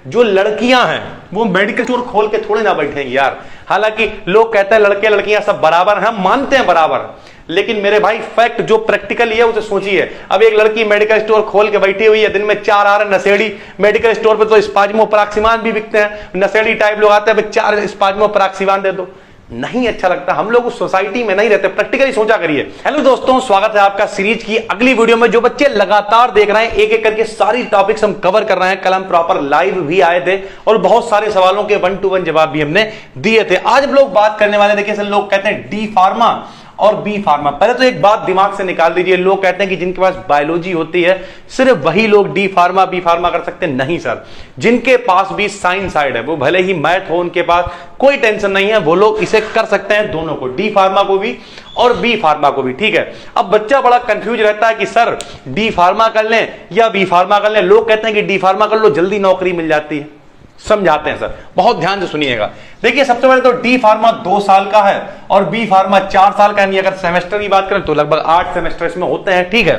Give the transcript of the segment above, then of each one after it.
जो लड़कियां हैं वो मेडिकल स्टोर खोल के थोड़े ना बैठेंगी यार। हालांकि लोग कहते हैं लड़के लड़कियां सब बराबर हैं, हम मानते हैं बराबर, लेकिन मेरे भाई फैक्ट जो प्रैक्टिकली है उसे सोचिए। अब एक लड़की मेडिकल स्टोर खोल के बैठी हुई है, दिन में 4 आ रहे नशेड़ी। मेडिकल स्टोर पे तो स्पाज्मो पराक्सीमान भी बिकते हैं, नशेड़ी टाइप लोग आते हैं 4 स्पाज्मो पराक्सीमान दे दो। नहीं अच्छा लगता, हम लोग उस सोसाइटी में नहीं रहते, प्रैक्टिकली सोचा करिए। हेलो दोस्तों, स्वागत है आपका सीरीज की अगली वीडियो में। जो बच्चे लगातार देख रहे हैं, एक एक करके सारी टॉपिक्स हम कवर कर रहे हैं। कल हम प्रॉपर लाइव भी आए थे और बहुत सारे सवालों के 1 to 1 जवाब भी हमने दिए थे। आज हम लोग बात करने वाले, देखिए सर, लोग कहते हैं डी फार्मा और बी फार्मा। पहले तो एक बात दिमाग से निकाल दीजिए, लोग कहते हैं कि जिनके पास बायोलॉजी होती है सिर्फ वही लोग डी फार्मा बी फार्मा कर सकते हैं। नहीं सर, जिनके पास भी साइंस साइड है, वो भले ही मैथ हो उनके पास, कोई टेंशन नहीं है, वो लोग इसे कर सकते हैं, दोनों को, डी फार्मा को भी और बी फार्मा को भी। ठीक है, अब बच्चा बड़ा कंफ्यूज रहता है कि सर डी फार्मा कर लें या बी फार्मा कर लें। लोग कहते हैं कि डी फार्मा कर लो, जल्दी नौकरी मिल जाती है। समझाते हैं सर, बहुत ध्यान से सुनिएगा। देखिए सबसे पहले तो डी फार्मा 2 साल का है और बी फार्मा 4 साल का है। अगर सेमेस्टर की बात करें तो लगभग 8 सेमेस्टर इसमें होते हैं। ठीक है,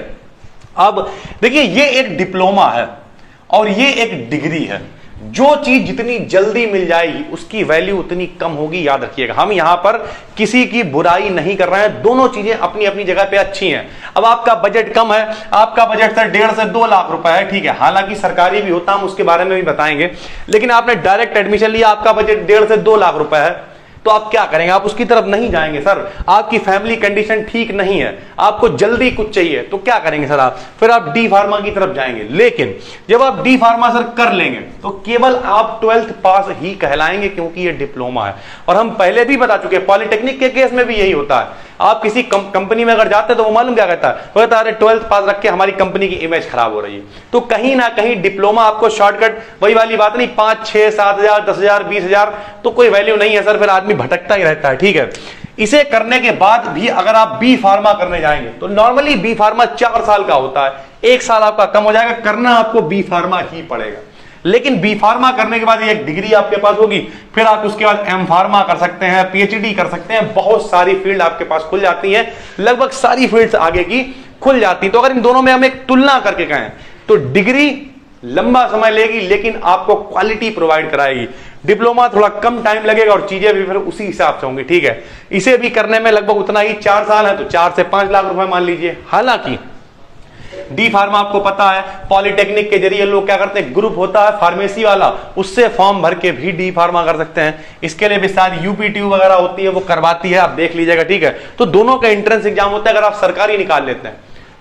अब देखिए ये एक डिप्लोमा है और ये एक डिग्री है। जो चीज जितनी जल्दी मिल जाएगी उसकी वैल्यू उतनी कम होगी, याद रखिएगा। हम यहां पर किसी की बुराई नहीं कर रहे हैं, दोनों चीजें अपनी अपनी जगह पे अच्छी हैं। अब आपका बजट कम है, आपका बजट सर 1.5 से 2 लाख रुपए है, ठीक है, हालांकि सरकारी भी होता, हम उसके बारे में भी बताएंगे, लेकिन आपने डायरेक्ट एडमिशन लिया, आपका बजट 1.5 से 2 लाख रुपए है, तो आप क्या करेंगे? आप उसकी तरफ नहीं जाएंगे सर। आपकी फैमिली कंडीशन ठीक नहीं है, आपको जल्दी कुछ चाहिए, तो क्या करेंगे सर आप? फिर आप डी फार्मा की तरफ जाएंगे। लेकिन जब आप डी फार्मा सर कर लेंगे तो केवल आप 12th पास ही कहलाएंगे, क्योंकि ये डिप्लोमा है। और हम पहले भी बता चुके हैं, पॉलिटेक्निक के केस में भी यही होता है। आप किसी कंपनी में अगर जाते हैं तो वो मालूम क्या कहता है? वो कहता है अरे 12th पास रख के हमारी कंपनी की इमेज खराब हो रही है। तो कहीं ना कहीं डिप्लोमा आपको शॉर्टकट, वही वाली बात नहीं, 5, 6, 7 हजार, 10 हजार, 20 हजार, तो कोई वैल्यू नहीं है सर, फिर आदमी भटकता ही रहता है। ठीक है, इसे करने के बाद भी अगर आप बी फार्मा करने जाएंगे तो नॉर्मली बी फार्मा 4 साल का होता है, 1 साल आपका कम हो जाएगा, करना आपको बी फार्मा ही पड़ेगा। लेकिन बी फार्मा करने के बाद एक डिग्री आपके पास होगी, फिर आप उसके बाद एम फार्मा कर सकते हैं, पीएचडी कर सकते हैं, बहुत सारी फील्ड आपके पास खुल जाती हैं, लगभग सारी फील्ड्स आगे की खुल जाती हैं। तो अगर इन दोनों में हम एक तुलना करके कहें तो डिग्री लंबा समय लेगी लेकिन आपको क्वालिटी प्रोवाइड कराएगी। डिप्लोमा थोड़ा कम टाइम लगेगा और चीजें भी फिर उसी हिसाब से होंगी। ठीक है, इसे भी करने में लगभग उतना ही, 4 साल है तो 4 से 5 लाख रुपए मान लीजिए। हालांकि डी फार्मा आपको पता है, पॉलिटेक्निक के जरिए लोग क्या करते हैं, ग्रुप होता है फार्मेसी वाला, उससे फॉर्म भर के भी डी फार्मा कर सकते हैं। इसके लिए भी शायद यूपीटीयू वगैरह होती है, वो करवाती है, आप देख लीजिएगा। ठीक है, तो दोनों का एंट्रेंस एग्जाम होता है। अगर आप सरकारी निकाल लेते हैं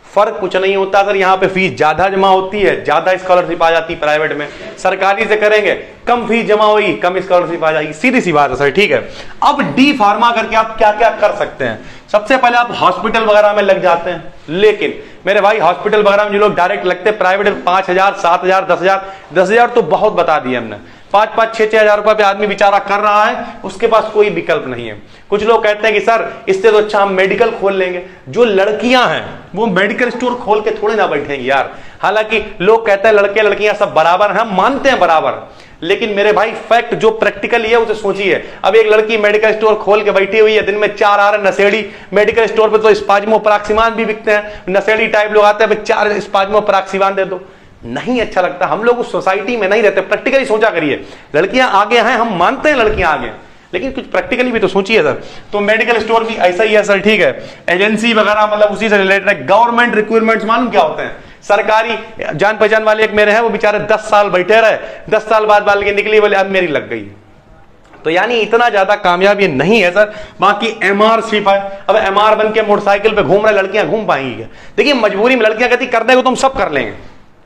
फर्क कुछ नहीं होता सर, यहाँ पे फीस ज्यादा जमा होती है, ज्यादा स्कॉलरशिप आ जाती है प्राइवेट में। सरकारी से करेंगे कम फीस जमा होगी, कम स्कॉलरशिप आ जाएगी, सीधी सी बात है सर। ठीक है, अब डी फार्मा करके आप क्या क्या कर सकते हैं? सबसे पहले आप हॉस्पिटल वगैरह में लग जाते हैं, लेकिन मेरे भाई हॉस्पिटल वगैरह में जो लोग डायरेक्ट लगते हैं प्राइवेट में 5 हजार, 7 हजार, 10 हजार, 10 हजार तो बहुत बता दिए हमने, 5-5, 6-6 हजार रुपए पे आदमी बेचारा कर रहा है, उसके पास कोई विकल्प नहीं है। कुछ लोग कहते हैं कि सर इससे तो अच्छा हम मेडिकल खोल लेंगे। जो लड़कियां हैं वो मेडिकल स्टोर खोल के थोड़े ना बैठेंगी यार। हालांकि लोग कहते हैं लड़के लड़कियां सब बराबर हैं, हम मानते हैं बराबर, लेकिन मेरे भाई फैक्ट जो प्रैक्टिकली है उसे सोचिए। अब एक लड़की मेडिकल स्टोर खोल के बैठी हुई है, दिन में 4 आ रहे नशेड़ी। मेडिकल स्टोर पे तो स्पाज्मो पराक्सीमान भी बिकते हैं, नशेड़ी टाइप लोग आते हैं 4 स्पाज्मो पराक्सीमान दे दो। नहीं अच्छा लगता, हम लोग उस सोसाइटी में नहीं रहते, प्रैक्टिकली सोचा करिए। लड़कियां आगे हैं, हम मानते हैं लड़कियां आगे, लेकिन कुछ प्रैक्टिकली भी तो सोचिए सर। तो मेडिकल स्टोर भी ऐसा ही है सर। ठीक है, एजेंसी वगैरह मतलब उसी से रिलेटेड है। गवर्नमेंट रिक्वायरमेंट्स मालूम क्या होते हैं? सरकारी जान पहचान वाले एक मेरे हैं, वो बेचारे 10 साल बैठे रहे, 10 साल बाद बाल के निकली, बोले अब मेरी लग गई। तो यानी इतना ज्यादा कामयाब ये नहीं है सर। बाकी एमआर सिर्फ है, अब एमआर बन के मोटरसाइकिल पे घूम रहे लड़कियां घूम पाएंगी क्या? देखिए मजबूरी में लड़कियां कहती कर देंगे तो हम सब कर लेंगे,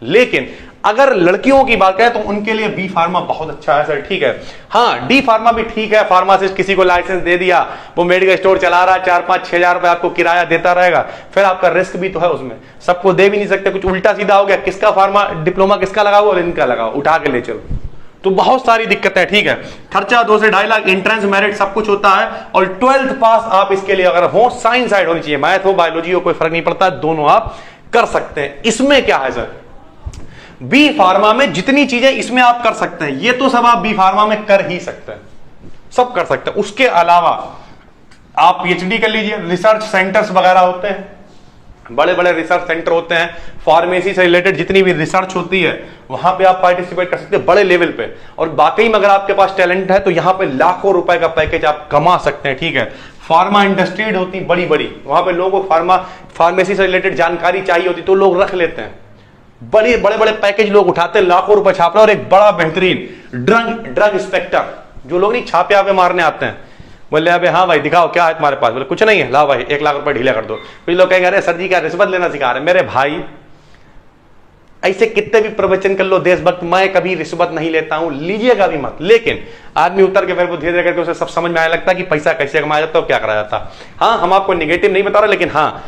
लेकिन अगर लड़कियों की बात करें तो उनके लिए बी फार्मा बहुत अच्छा है सर। ठीक है, हाँ डी फार्मा भी ठीक है, फार्मासिस्ट किसी को लाइसेंस दे दिया, वो मेडिकल स्टोर चला रहा है, 4-5-6 हजार रुपए आपको किराया देता रहेगा, फिर आपका रिस्क भी तो है उसमें, सबको दे भी नहीं सकते, कुछ उल्टा सीधा हो गया, किसका फार्मा डिप्लोमा किसका लगा हुआ, इनका लगा, उठा के ले चलो, तो बहुत सारी दिक्कतें। ठीक है, खर्चा 2 से 2.5 लाख, एंट्रेंस मेरिट सब कुछ होता है, और 12th पास आप इसके लिए अगर हो, साइंस साइड होनी चाहिए, मैथ हो बायोलॉजी हो कोई फर्क नहीं पड़ता, दोनों आप कर सकते हैं। इसमें क्या है सर, बी फार्मा में जितनी चीजें इसमें आप कर सकते हैं, ये तो सब आप बी फार्मा में कर ही सकते हैं, सब कर सकते हैं। उसके अलावा आप पीएचडी कर लीजिए, रिसर्च सेंटर्स वगैरह होते हैं, बड़े बड़े रिसर्च सेंटर होते हैं, फार्मेसी से रिलेटेड जितनी भी रिसर्च होती है वहां पे आप पार्टिसिपेट कर सकते हैं बड़े लेवल पे। और वाकई में अगर आपके पास टैलेंट है तो यहां पे लाखों रुपए का पैकेज आप कमा सकते हैं, ठीक है। फार्मा इंडस्ट्री होती बड़ी बड़ी, वहां पे लोगों को फार्मेसी से रिलेटेड जानकारी चाहिए होती तो लोग रख लेते हैं, बड़े बड़े पैकेज लोग उठाते हैं, लाखों रुपए छाप रहे। और एक बड़ा बेहतरीन ड्रग इंस्पेक्टर, जो लोग नहीं छापे आपे मारने आते हैं, बोले अबे हाँ भाई दिखाओ क्या है तुम्हारे पास, बोले कुछ नहीं है, लाओ भाई 1 लाख रुपए ढीला कर दो। कुछ लोग कहेंगे अरे सर जी क्या रिश्वत लेना सिखा रहे। मेरे भाई ऐसे कितने भी प्रवचन कर लो देशभक्त, मैं कभी रिश्वत नहीं लेता हूं, लीजिएगा भी मत। लेकिन आदमी उतर के फिर वो धीरे धीरे करके उसे सब समझ में आने लगता कि पैसा कैसे कमाया जाता है, क्या कराया जाता। हाँ हम आपको निगेटिव नहीं बता रहे, लेकिन हाँ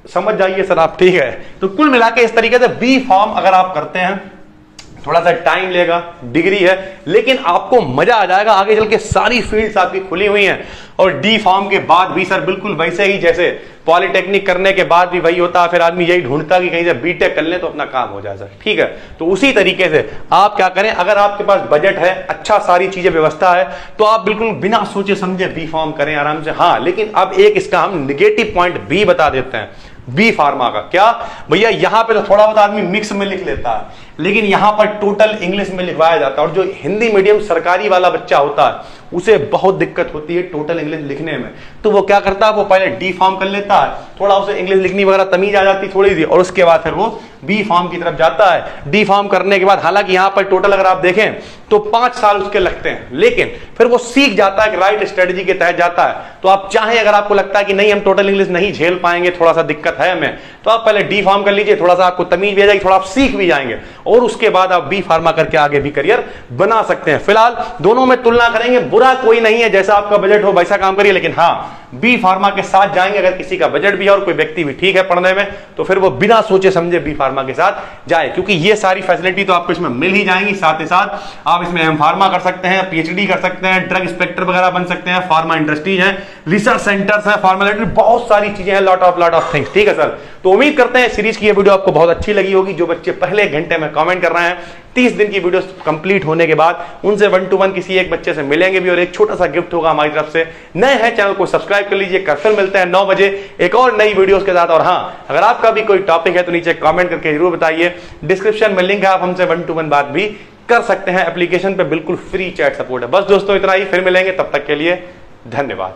समझ जाइए सर आप, ठीक है। तो कुल मिला के इस तरीके से बी फॉर्म अगर आप करते हैं थोड़ा सा टाइम लेगा, डिग्री है, लेकिन आपको मजा आ जाएगा। आगे चल के सारी फील्ड्स आपकी खुली हुई हैं। और डी फॉर्म के बाद भी सर बिल्कुल वैसे ही जैसे पॉलिटेक्निक करने के बाद भी वही होता है, फिर आदमी यही ढूंढता कि कहीं से बीटेक कर ले तो अपना काम हो जाए सर, ठीक है। तो उसी तरीके से आप क्या करें, अगर आपके पास बजट है, अच्छा सारी चीजें व्यवस्था है, तो आप बिल्कुल बिना सोचे समझे बी फॉर्म करें आराम से। हाँ लेकिन अब एक इसका हम निगेटिव पॉइंट भी बता देते हैं बी फार्मा का। क्या भैया, यहां पे तो थोड़ा बहुत आदमी मिक्स में लिख लेता है, लेकिन यहां पर टोटल इंग्लिश में लिखवाया जाता है। और जो हिंदी मीडियम सरकारी वाला बच्चा होता है उसे बहुत दिक्कत होती है टोटल इंग्लिश लिखने में। तो वो क्या करता है, वो पहले डी फॉर्म कर लेता है, थोड़ा उसे इंग्लिश लिखनी वगैरह तमीज आ जाती थोड़ी सी, और उसके बाद फिर वो बी फॉर्म की तरफ जाता है। डी फॉर्म करने के बाद हालांकि यहां पर टोटल अगर आप देखें तो 5 साल उसके लगते हैं, लेकिन फिर वो सीख जाता है कि राइट स्ट्रेटजी के तहत जाता है। तो आप चाहें, अगर आपको लगता है कि नहीं हम टोटल इंग्लिश नहीं झेल पाएंगे, थोड़ा सा दिक्कत है हमें, तो आप पहले डी फॉर्म कर लीजिए, थोड़ा सा आपको तमीज भी आ जाएगी, थोड़ा आप सीख भी जाएंगे, और उसके बाद आप बी फार्मा करके आगे भी करियर बना सकते हैं। फिलहाल दोनों में तुलना करेंगे, बुरा कोई नहीं है, जैसा आपका बजट हो वैसा काम करिए। लेकिन हाँ बी फार्मा के साथ जाएंगे, अगर किसी का बजट भी है और कोई व्यक्ति भी ठीक है पढ़ने में, तो फिर वो बिना सोचे समझे बी फार्मा के साथ जाए, क्योंकि ये सारी फैसिलिटी तो आपको इसमें मिल ही जाएंगी। साथ ही साथ आप इसमें एम फार्मा कर सकते हैं, पीएचडी कर सकते हैं, ड्रग इंस्पेक्टर वगैरह बन सकते हैं, फार्मा इंडस्ट्रीज है, रिसर्च सेंटर्स है, फार्मा बहुत सारी चीजें हैं, लॉट ऑफ थिंग्स, ठीक है सर। तो उम्मीद करते हैं सीरीज की ये वीडियो आपको बहुत अच्छी लगी होगी। जो बच्चे पहले घंटे में कमेंट कर रहे हैं, 30 दिन की वीडियो कंप्लीट होने के बाद उनसे 1 to 1 किसी एक बच्चे से मिलेंगे भी, और एक छोटा सा गिफ्ट होगा हमारी तरफ से। नए हैं चैनल को सब्सक्राइब कर लीजिए। कल मिलते हैं 9 बजे एक और नई वीडियोस के साथ। और हाँ, अगर आपका भी कोई टॉपिक है तो नीचे कमेंट करके जरूर बताइए। डिस्क्रिप्शन में लिंक है, आप हमसे 1 to 1 बात भी कर सकते हैं। एप्लीकेशन पे बिल्कुल फ्री चैट सपोर्ट है। बस दोस्तों इतना ही, फिर मिलेंगे, तब तक के लिए धन्यवाद।